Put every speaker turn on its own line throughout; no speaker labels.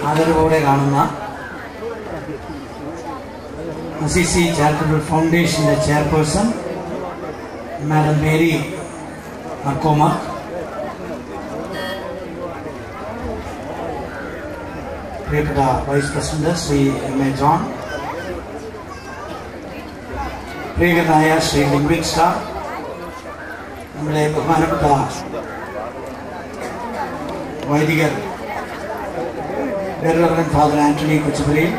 ആദരവോടെ കാണുന്ന Assisi charitable ഫൗണ്ടേഷന്റെ ചെയർപേഴ്സൺ മാഡം മേരി മർക്കോമ, പ്രിയപ്പെട്ട vice president Shri M A John, പ്രിയങ്കരനായ ശ്രീ ലിംഗ്വിൻ സ്റ്റാർ, നമ്മുടെ ബഹുമാനപ്പെട്ട വൈദികർ very father Antony Kochupurayil,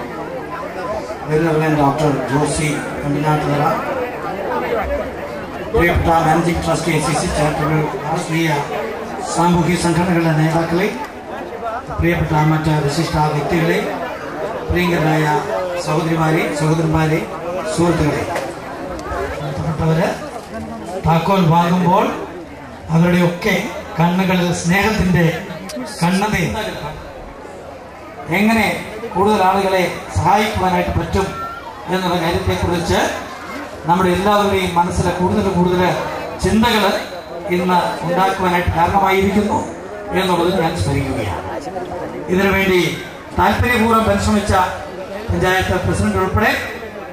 very doctor Josy Pandinattuthara, പ്രിയപ്പെട്ട മാനേജിംഗ് ട്രസ്റ്റി ACC ചാരിറ്റബിൾ രാഷ്ട്രീയ സാമൂഹിക സംഘടനകളുടെ നേതാക്കളെ, പ്രിയപ്പെട്ട മറ്റ് വിശിഷ്ട വ്യക്തികളെ, പ്രിയങ്കരായ സഹോദരന്മാരെ, സുഹൃത്തുക്കളെ, ബന്ധപ്പെട്ടവര് താക്കോൽ വാങ്ങുമ്പോൾ അവരുടെയൊക്കെ കണ്ണുകളിൽ സ്നേഹത്തിന്റെ കണ്ണതയും എങ്ങനെ കൂടുതൽ ആളുകളെ സഹായിക്കുവാനായിട്ട് പറ്റും എന്നുള്ള കാര്യത്തെക്കുറിച്ച് നമ്മുടെ എല്ലാവരുടെയും മനസ്സിലെ കൂടുതൽ ചിന്തകൾ ഇന്ന് ഉണ്ടാക്കുവാനായിട്ട് കാരണമായിരിക്കുന്നു എന്നുള്ളത് ഞാൻ സ്മരിക്കുകയാണ്. ഇതിനുവേണ്ടി താല്പര്യപൂർവ്വം പരിശ്രമിച്ച പഞ്ചായത്ത് പ്രസിഡന്റ് ഉൾപ്പെടെ,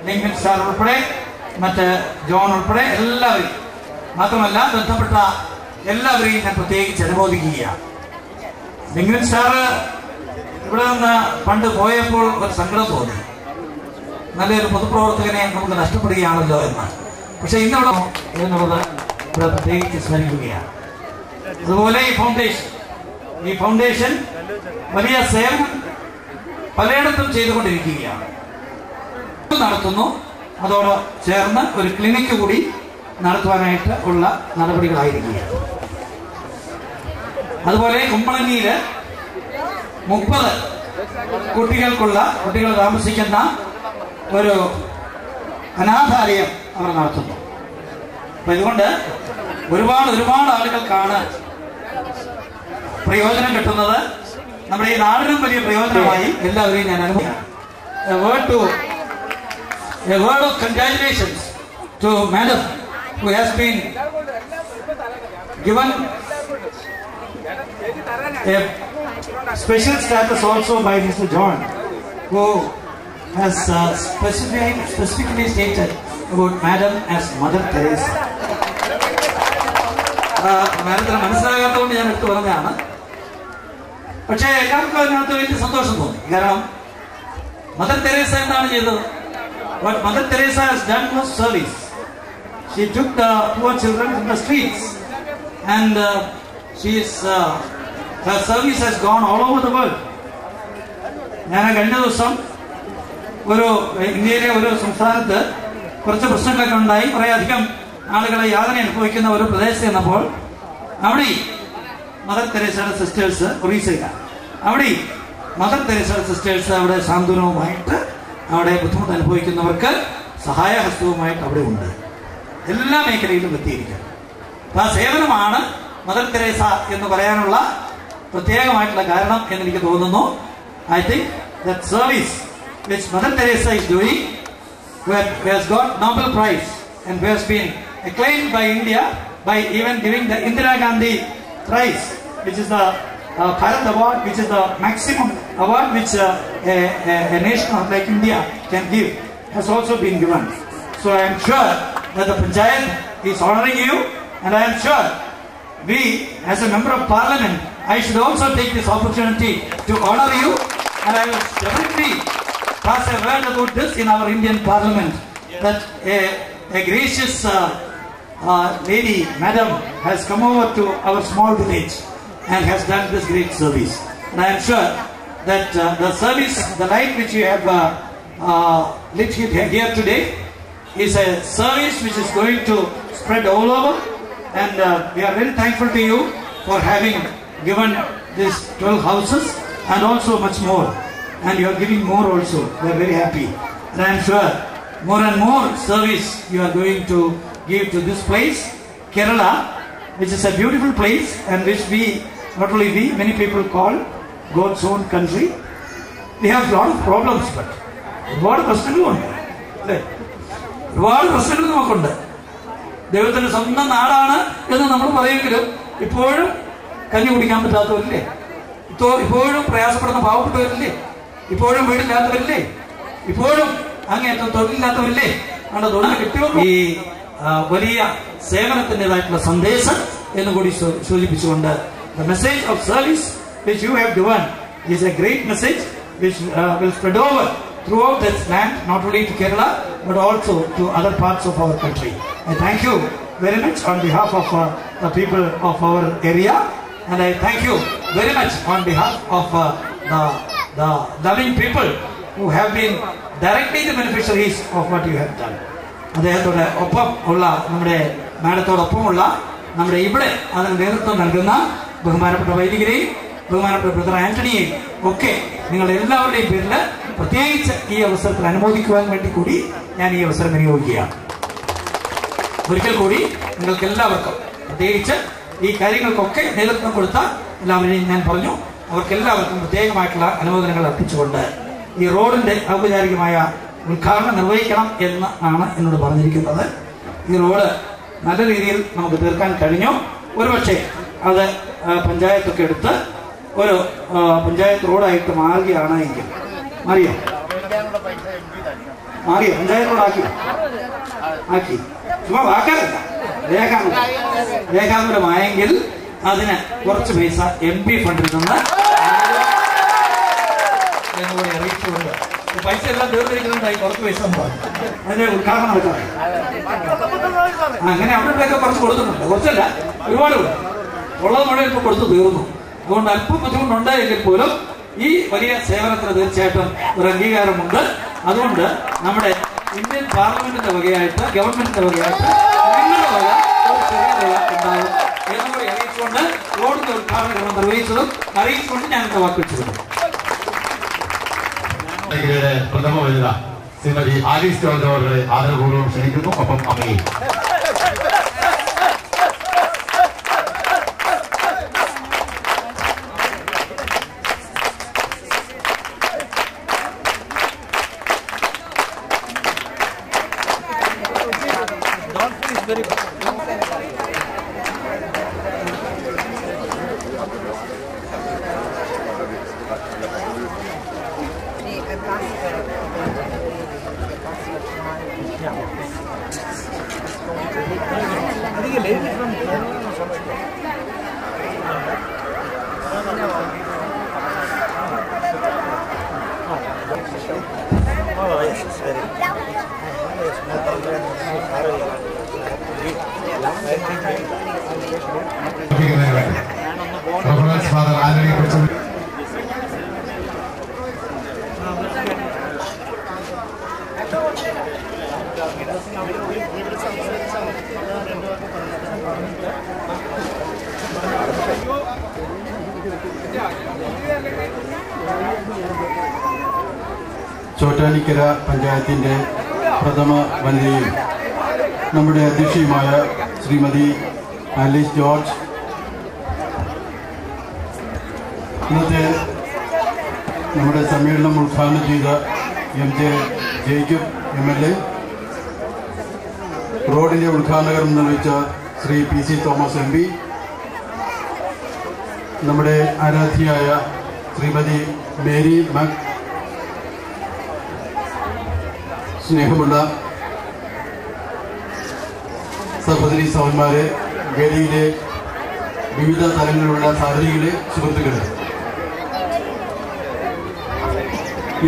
ലിംഗൻ സ്റ്റാർ ഉൾപ്പെടെ, മറ്റ് ജോൺ ഉൾപ്പെടെ എല്ലാവരും, മാത്രമല്ല ബന്ധപ്പെട്ട എല്ലാവരെയും ഞാൻ പ്രത്യേകിച്ച് അനുമോദിക്കുകയാണ്. ലിംഗൻ സ്റ്റാർ ഇവിടെ നിന്ന് പണ്ട് പോയപ്പോൾ ഒരു സങ്കടം തോന്നി, നല്ലൊരു പൊതുപ്രവർത്തകനെ നമുക്ക് നഷ്ടപ്പെടുകയാണല്ലോ എന്ന്. പക്ഷെ ഇന്നിവിടെ എന്നുള്ളത് ഇവിടെ പ്രത്യേകിച്ച് സ്മരിക്കുകയാണ്. അതുപോലെ ഈ ഫൗണ്ടേഷൻ വലിയ സേവനം പലയിടത്തും ചെയ്തുകൊണ്ടിരിക്കുകയാണ്, നടത്തുന്നു. അതോട് ചേർന്ന് ഒരു ക്ലിനിക്ക് കൂടി നടത്തുവാനായിട്ട് ഉള്ള നടപടികളായിരിക്കുകയാണ്. അതുപോലെ കുമ്പളങ്ങിയിൽ 30 കുട്ടികൾ താമസിക്കുന്ന ഒരു അനാഥാലയം അവർ നടത്തുന്നു. അപ്പൊ ഇതുകൊണ്ട് ഒരുപാട് ആളുകൾക്കാണ് പ്രയോജനം കിട്ടുന്നത്. നമ്മുടെ ഈ നാടിനും വലിയ പ്രയോജനമായി എല്ലാവരെയും ഞാൻ അനുഭവിക്കാം. A word of congratulations to Madam, who has been given a special status also by Mr. John, who has specifically stated about Madam as Mother Teresa. മാഡത്തിന് മനസ്സിലാകാത്തതുകൊണ്ട് ഞാൻ എടുത്തു പറഞ്ഞതാണ്. പക്ഷേ എല്ലാവർക്കും അതിനകത്ത് വലിയ സന്തോഷം തോന്നി. കാരണം മദർ തെരേസ എന്താണ് ചെയ്തത്? What Mother Teresa has done was service. She took the poor children from the streets, and her service has gone all over the world. ഞാൻ കഴിഞ്ഞ ദിവസം ഇന്ത്യയിലെ ഒരു സംസ്ഥാനത്ത് കുറച്ച് പ്രശ്നങ്ങളൊക്കെ ഉണ്ടായി, കുറേ അധികം ആളുകളെ യാതന അനുഭവിക്കുന്ന ഒരു പ്രദേശത്ത് ചെന്നപ്പോൾ അവിടെ മദർ തെരേസയുടെ സിസ്റ്റേഴ്സ്, ഒറീസയിലാണ്, അവിടെ മദർ തെരേസയുടെ സിസ്റ്റേഴ്സ് അവിടെ സാന്ത്വനവുമായിട്ട് അവിടെ ബുദ്ധിമുട്ട് അനുഭവിക്കുന്നവർക്ക് സഹായഹസ്തവുമായിട്ട് അവിടെ ഉണ്ട്. എല്ലാ മേഖലയിലും എത്തിയിരിക്കും. അപ്പൊ ആ സേവനമാണ് മദർ തെരേസ എന്ന് പറയാനുള്ള പ്രത്യേകമായിട്ടുള്ള കാരണം എന്നെനിക്ക് തോന്നുന്നു. I think that service which Mother Teresa is doing, who has got Nobel Prize and who has been acclaimed by India by even giving the Indira Gandhi Prize, which is the Bharat Award, which is the maximum award which a nation like India can give, has also been given. So I am sure that the Panchayat is honoring you, and I am sure we, as a member of Parliament, I should also take this opportunity to honor you, and I will definitely pass a word about this in our Indian Parliament, that a gracious lady, Madam, has come over to our small village and has done this great service. And I am sure that the service, the light which you have lit here today, is a service which is going to spread all over, and we are very thankful to you for having given these 12 houses and also much more, and you are giving more also. We are very happy, and I am sure more and more service you are going to give to this place, Kerala, which is a beautiful place, and which not only we, many people call God's own country. We have a lot of problems, but ഒരുപാട് പ്രശ്നങ്ങളുണ്ട് അല്ലേ? ഒരുപാട് പ്രശ്നങ്ങൾ നമുക്കുണ്ട്. ദൈവത്തിന്റെ സ്വന്തം നാടാണ് എന്ന് നമ്മൾ പറയുമെങ്കിലും ഇപ്പോഴും കഞ്ഞി കുടിക്കാൻ പറ്റാത്തവരില്ലേ? ഇപ്പോഴും പ്രയാസപ്പെടുന്ന പാവപ്പെട്ടവരില്ലേ? ഇപ്പോഴും വീടില്ലാത്തവരില്ലേ? ഇപ്പോഴും അങ്ങേയറ്റം തൊഴിലില്ലാത്തവരില്ലേ? അവിടെ തൊഴിൽ കിട്ടിയോ? ഈ വലിയ സേവനത്തിൻ്റെതായിട്ടുള്ള സന്ദേശം എന്ന് കൂടി സൂചിപ്പിച്ചുകൊണ്ട് the message of service which you have given is a great message which will spread over throughout this land, not only to Kerala but also to other parts of our country. I thank you very much on behalf of the people of our area, and I thank you very much on behalf of the loving people who have been directly the beneficiaries of what you have done. അദ്ദേഹത്തോടെ ഒപ്പം ഉള്ള നമ്മുടെ മാഡത്തോടൊപ്പമുള്ള നമ്മുടെ ഇവിടെ അതിന് നേതൃത്വം നൽകുന്ന ബഹുമാനപ്പെട്ട വൈദികരെയും ബഹുമാനപ്പെട്ട ബ്രദർ ആന്റണിയെയും ഒക്കെ നിങ്ങൾ എല്ലാവരുടെയും പേരിൽ പ്രത്യേകിച്ച് ഈ അവസരത്തിൽ അനുമോദിക്കുവാൻ വേണ്ടി കൂടി ഞാൻ ഈ അവസരം വിനിയോഗിക്കുകയാണ്. ഒരിക്കൽ കൂടി നിങ്ങൾക്ക് എല്ലാവർക്കും പ്രത്യേകിച്ച് ഈ കാര്യങ്ങൾക്കൊക്കെ നേതൃത്വം കൊടുത്ത എല്ലാവരെയും ഞാൻ പറഞ്ഞു, അവർക്കെല്ലാവർക്കും പ്രത്യേകമായിട്ടുള്ള അനുമോദനങ്ങൾ അർപ്പിച്ചുകൊണ്ട് ഈ റോഡിന്റെ ഔപചാരികമായ ഉദ്ഘാടനം നിർവഹിക്കണം എന്ന് ആണ് എന്നോട് പറഞ്ഞിരിക്കുന്നത്. ഈ റോഡ് നല്ല രീതിയിൽ നമുക്ക് തീർക്കാൻ കഴിഞ്ഞു. ഒരുപക്ഷെ അത് പഞ്ചായത്തൊക്കെ എടുത്ത് ഒരു പഞ്ചായത്ത് റോഡായിട്ട് മാറുകയാണ് എങ്കിൽ മാറിയോ പഞ്ചായത്ത് റോഡാക്കിയോ? ആക്കി ചുമ്മാ വാക്കാനല്ല, രേഖാമൂലമായെങ്കിൽ അതിന് കുറച്ച് പൈസ MP ഫണ്ടിൽ നിന്ന് എന്നോട് അറിയിച്ചുകൊണ്ട് പൈസ എല്ലാം തീർന്നിരിക്കുന്നുണ്ടായി കുറച്ച് പൈസ അതിന്റെ ഉദ്ഘാടനം നടക്കാറ്. അങ്ങനെ അവിടെയൊക്കെ കുറച്ച് കൊടുക്കുന്നുണ്ട്, കുറച്ചല്ല ഒരുപാട് ഉള്ളത് മുഴുവൻ ഇപ്പൊ കൊടുത്തു തീർന്നു. അതുകൊണ്ട് അല്പം ബുദ്ധിമുട്ടുണ്ടായെങ്കിൽ പോലും ഈ വലിയ സേവനത്തിന് തീർച്ചയായിട്ടും ഒരു അംഗീകാരമുണ്ട്. അതുകൊണ്ട് നമ്മുടെ ഇന്ത്യൻ പാർലമെന്റിന്റെ വകയായിട്ട് ഗവൺമെന്റിന്റെ വകയായിട്ട് നിങ്ങളുടെ വക ഒരു ചെറിയ തുക ഉണ്ടാകും എന്നുകൂടി അറിയിച്ചുകൊണ്ട് റോഡിന്റെ ഉദ്ഘാടനം നിർവഹിച്ചതും അറിയിച്ചുകൊണ്ട് ഞാൻ എന്റെ വാക്ക് വെച്ചിരുന്നു.
പ്രഥമ വനിത ശ്രീമതി ആലീസ് ജോർജ് അവരുടെ ആദരപൂർവ്വം ക്ഷണിക്കുന്നു. ഒപ്പം അമ്മയും ഫാദർ ആന്റണിയെ കുറിച്ച് ചോറ്റാനിക്കര പഞ്ചായത്തിന്റെ പ്രഥമ വനിതയും നമ്മുടെ അധ്യക്ഷയുമായ ശ്രീമതി ആലീസ് ജോർജ്, ഇന്നത്തെ നമ്മുടെ സമ്മേളനം ഉദ്ഘാടനം ചെയ്ത MJ ജേക്കബ് MLA, റോഡിന്റെ ഉദ്ഘാടനം നിർവഹിച്ച ശ്രീ PC തോമസ് MP, നമ്മുടെ ആരാധ്യയായ ശ്രീമതി മേരി മക്, സ്നേഹമുള്ള സഹോദരി സഹോദരന്മാരെ, വേദിയിലെ വിവിധ തലങ്ങളിലുള്ള സാരഥികളെ, സുഹൃത്തുക്കളെ,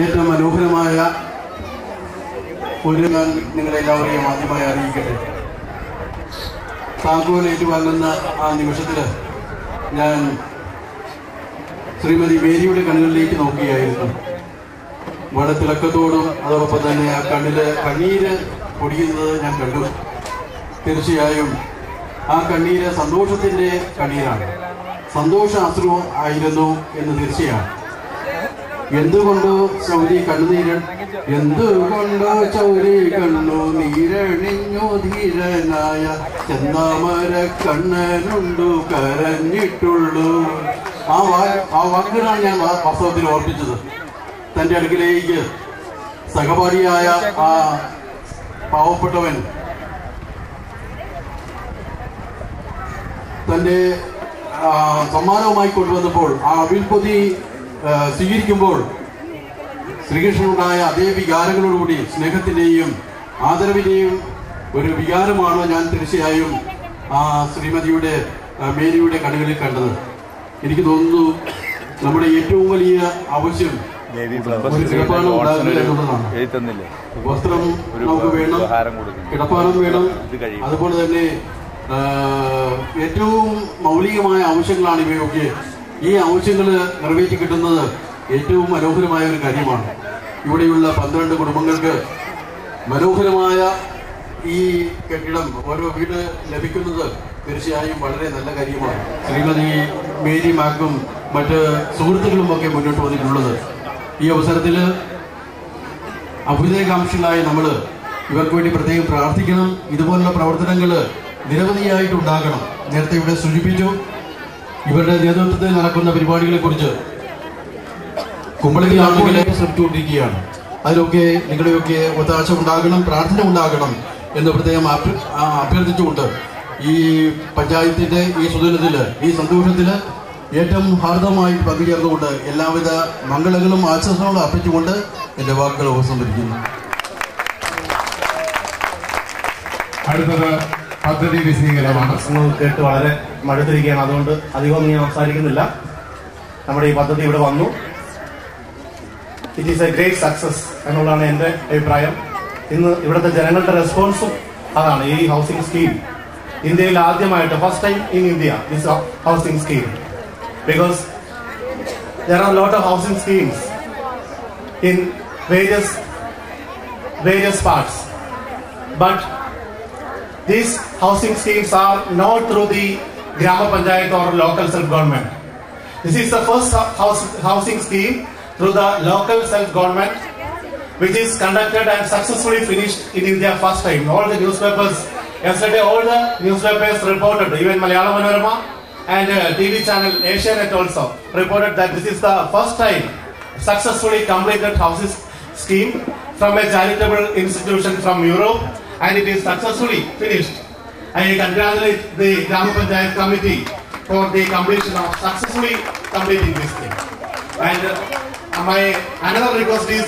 ഏറ്റവും മനോഹരമായ ഒരു ഞാൻ നിങ്ങളെല്ലാവരെയും ആദ്യമായി അറിയിക്കട്ടെ. താക്കോൽ ഏറ്റുവാങ്ങുന്ന ആ നിമിഷത്തിൽ ഞാൻ ശ്രീമതി മേരിയുടെ കണ്ണുകളിലേക്ക് നോക്കുകയായിരുന്നു. വളരെ തിളക്കത്തോടും അതോടൊപ്പം തന്നെ ആ കണ്ണീര് പൊടിയുന്നത് ഞാൻ കണ്ടു. തീർച്ചയായും ആ കണ്ണീര് സന്തോഷത്തിന്റെ കണ്ണീരാണ്, സന്തോഷ അശ്രു ആയിരുന്നു എന്ന് തീർച്ചയാണ്. എന്തുകൊണ്ടോ ചൗരി കണ്ണുനീര എന്തുകൊണ്ടോ ചൗരി കണ്ണു നീരണിഞ്ഞു ധീരനായ ചെന്താമര കണ്ണനുണ്ടു കരഞ്ഞിട്ടുള്ളൂ. ആ വാക്കുകളാണ് ഞാൻ വാസ്തവത്തിൽ ഓർപ്പിച്ചത്. തന്റെ അടുക്കിലേക്ക് സഹപാഠിയായ ആ പാവപ്പെട്ടവൻ തന്റെ സമ്മാനവുമായി കൊണ്ടുവന്നപ്പോൾ ആ അവിൽപ്പൊതി
സ്വീകരിക്കുമ്പോൾ ശ്രീകൃഷ്ണനുണ്ടായ അതേ വികാരങ്ങളോടുകൂടി സ്നേഹത്തിൻ്റെയും ആദരവിൻ്റെയും ഒരു വികാരമാണ് ഞാൻ തീർച്ചയായും ആ ശ്രീമതിയുടെ മേരിയുടെ കണ്ണുകളിൽ കണ്ടത്. എനിക്ക് തോന്നുന്നു നമ്മുടെ ഏറ്റവും വലിയ ആവശ്യം ഒരു കിടപ്പാടം ഉണ്ടാകുക എന്നുള്ളതാണ്. വസ്ത്രം നമുക്ക് വേണം, കിടപ്പാടം വേണം. അതുപോലെ തന്നെ ഏറ്റവും മൗലികമായ ആവശ്യങ്ങളാണ് ഇവയൊക്കെ. ഈ ആവശ്യങ്ങൾ നിറവേറ്റി കിട്ടുന്നത് ഏറ്റവും മനോഹരമായ ഒരു കാര്യമാണ്. ഇവിടെയുള്ള 12 കുടുംബങ്ങൾക്ക് മനോഹരമായ ഈ കെട്ടിടം, ഓരോ വീട് ലഭിക്കുന്നത് തീർച്ചയായും വളരെ നല്ല കാര്യമാണ്. ശ്രീമതി മേരി മാക്കും മറ്റ് സുഹൃത്തുക്കളും ഒക്കെ മുന്നോട്ട് വന്നിട്ടുള്ളത്. ഈ അവസരത്തിൽ അഭ്യുദയകാംക്ഷികളായ നമ്മൾ ഇവർക്ക് വേണ്ടി പ്രത്യേകം പ്രാർത്ഥിക്കണം. ഇതുപോലുള്ള പ്രവർത്തനങ്ങൾ നിരവധിയായിട്ടുണ്ടാകണം. നേരത്തെ ഇവിടെ സൂചിപ്പിച്ചു, ഇവരുടെ നേതൃത്വത്തിൽ നടക്കുന്ന പരിപാടികളെ കുറിച്ച് കുമ്പളങ്ങിലാണെങ്കിൽ ശ്രമിച്ചുകൊണ്ടിരിക്കുകയാണ്. അതിലൊക്കെ നിങ്ങളുടെയൊക്കെ ഒത്താശ ഉണ്ടാകണം, പ്രാർത്ഥന ഉണ്ടാകണം എന്ന് പ്രത്യേകം അഭ്യർത്ഥിച്ചുകൊണ്ട് ഈ പഞ്ചായത്തിന്റെ ഈ സുദിനത്തിൽ, ഈ സന്തോഷത്തിൽ ഏറ്റവും ഹാർദമായി പങ്കുചേർന്നുകൊണ്ട് എല്ലാവിധ മംഗളങ്ങളും ആശംസകളും അർപ്പിച്ചുകൊണ്ട് എന്റെ വാക്കുകൾ ഉപസംഹരിക്കുന്നു.
അടുത്തത് പദ്ധതി വിശദീകരണമാണ്.
കേട്ട് വളരെ മടുത്തിരിക്കുകയാണ്. അതുകൊണ്ട് അധികമൊന്നും ഞാൻ സംസാരിക്കുന്നില്ല. നമ്മുടെ ഈ പദ്ധതി ഇവിടെ വന്നു. It is A great success എന്നുള്ളതാണ് എൻ്റെ അഭിപ്രായം. ഇന്ന് ഇവിടുത്തെ ജനങ്ങളുടെ റെസ്പോൺസും അതാണ്. ഈ ഹൗസിംഗ് സ്കീം ഇന്ത്യയിൽ ആദ്യമായിട്ട്, first time in India this housing scheme, because there are a lot of housing schemes in various parts, but these housing schemes are not through the Grama Panchayat or local self-government. This is the first housing scheme through the local self-government, which is conducted and successfully finished in India first time. All the newspapers, yesterday all the newspapers reported, even Malayalam Manorama and TV channel Asianet also reported that this is the first time successfully completed housing scheme from a charitable institution from Europe, and it is successfully finished. I congratulate the Grama Panchayat committee for the completion of successfully completing this thing. And my another request is,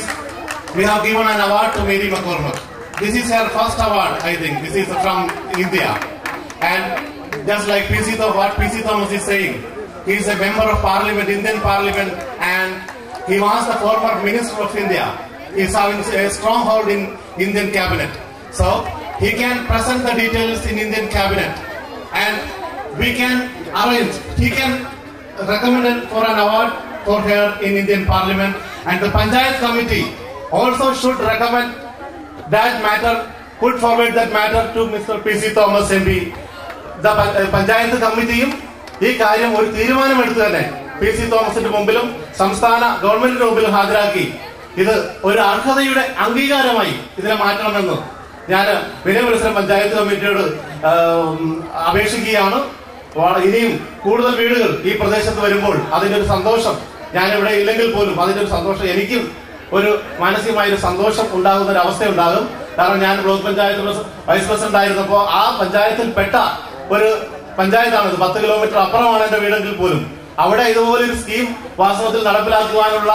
we have given an award to Mary McCormack. This is her first award, I think. This is from India. And just like what P.C. Thomas is saying, he is a member of Parliament, Indian Parliament, and he was the former Minister of India. He is having a stronghold in Indian Cabinet. So he can present the details in Indian Cabinet, and we can arrange. He can recommend for an award for her in Indian Parliament, and the Panchayat Committee also should recommend that matter, put forward that matter to Mr. P.C. Thomas MP. The Panchayat Committeeയും ഈ കാര്യം ഒരു തീരുമാനമെടുത്ത് തന്നെ P.C. തോമസിന്റെ മുമ്പിലും സംസ്ഥാന ഗവൺമെന്റിന്റെ മുമ്പിലും ഹാജരാക്കി ഇത് ഒരു അർഹതയുടെ അംഗീകാരമായി ഇതിനെ മാറ്റണമെന്ന് ഞാൻ വിനയപുരസരം പഞ്ചായത്ത് കമ്മിറ്റിയോട് അപേക്ഷിക്കുകയാണ്. ഇനിയും കൂടുതൽ വീടുകൾ ഈ പ്രദേശത്ത് വരുമ്പോൾ അതിന്റെ ഒരു സന്തോഷം, ഞാനിവിടെ ഇല്ലെങ്കിൽ പോലും അതിന്റെ ഒരു സന്തോഷം എനിക്കും ഒരു മാനസികമായൊരു സന്തോഷം ഉണ്ടാകുന്ന ഒരു അവസ്ഥ ഉണ്ടാകും. കാരണം ഞാൻ ബ്ലോക്ക് പഞ്ചായത്ത് വൈസ് പ്രസിഡന്റ് ആയിരുന്നപ്പോൾ ആ പഞ്ചായത്തിൽ പെട്ട ഒരു പഞ്ചായത്താണിത്. 10 കിലോമീറ്റർ അപ്പുറമാണ് എന്റെ വീടെങ്കിൽ പോലും. അവിടെ ഇതുപോലൊരു സ്കീം വാസ്തവത്തിൽ നടപ്പിലാക്കുവാനുള്ള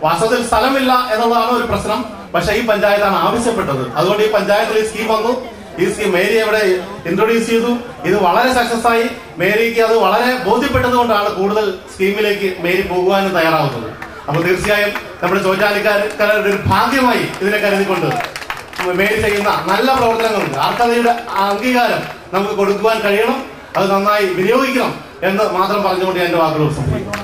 വാസ്തവത്തിൽ സ്ഥലമില്ല എന്നുള്ളതാണ് ഒരു പ്രശ്നം. പക്ഷെ ഈ പഞ്ചായത്താണ് ആവശ്യപ്പെട്ടത്. അതുകൊണ്ട് ഈ പഞ്ചായത്തിൽ ഈ സ്കീം വന്നു. ഈ സ്കീം മേരി അവിടെ ഇൻട്രൊഡ്യൂസ് ചെയ്തു. ഇത് വളരെ സക്സസ് ആയി. മേരിക്ക് അത് വളരെ ബോധ്യപ്പെട്ടത് കൊണ്ടാണ് കൂടുതൽ സ്കീമിലേക്ക് മേരി പോകുവാനും തയ്യാറാവുന്നത്. അപ്പൊ തീർച്ചയായും നമ്മുടെ ചോറ്റാനിക്കാരുടെ ഒരു ഭാഗ്യമായി ഇതിനെ കരുതിക്കൊണ്ട് മേരി ചെയ്യുന്ന നല്ല പ്രവർത്തനങ്ങളുണ്ട്. അർഹതയുടെ അംഗീകാരം നമുക്ക് കൊടുക്കുവാൻ കഴിയണം. അത് നന്നായി വിനിയോഗിക്കണം എന്ന് മാത്രം പറഞ്ഞുകൊണ്ട് എന്റെ വാക്കുകൾ സംഭവിക്കും.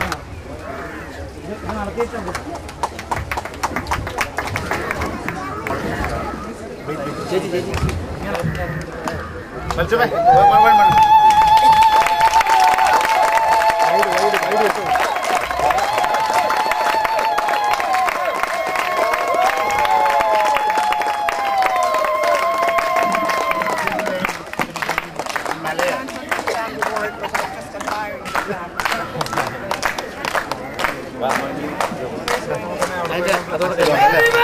അതോടെ